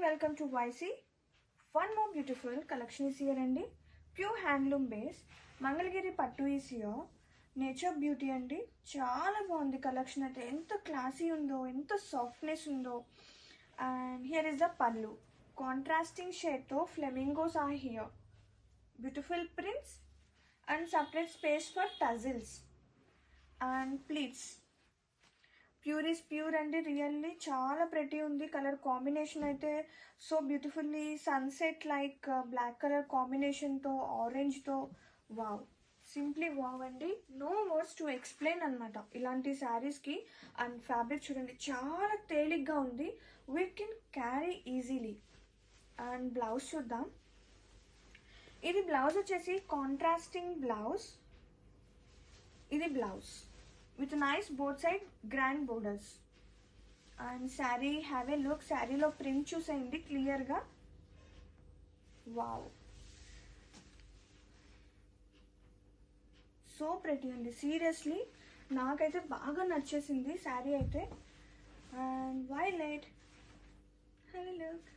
welcome to YC. One more beautiful collection is here andi. Pure handloom base. Mangalgiri pattu is here. Nature beauty andi. Chaala baagundi collection aithe enta classy undo, enta softness undo. And here is the pallu. Contrasting shade tho flamingos are here. Beautiful prints and separate space for tassels and pleats. Pure is pure and really chaala pretty undi. Color combination aithe so beautifully sunset like black color combination tho orange tho wow, simply wow andi. No words to explain anamata ilanti sarees ki. And fabric chudandi chaala teligga undi, we can carry easily. And blouse chuddam. ఇది blouse వచ్చేసి contrasting blouse. ఇది blouse with nice both side grand borders. And sari have a look. శారీలో print చూసేయండి క్లియర్గా. Wow, so pretty అండి. Seriously నాకైతే బాగా నచ్చేసింది శారీ అయితే. And why light have a look.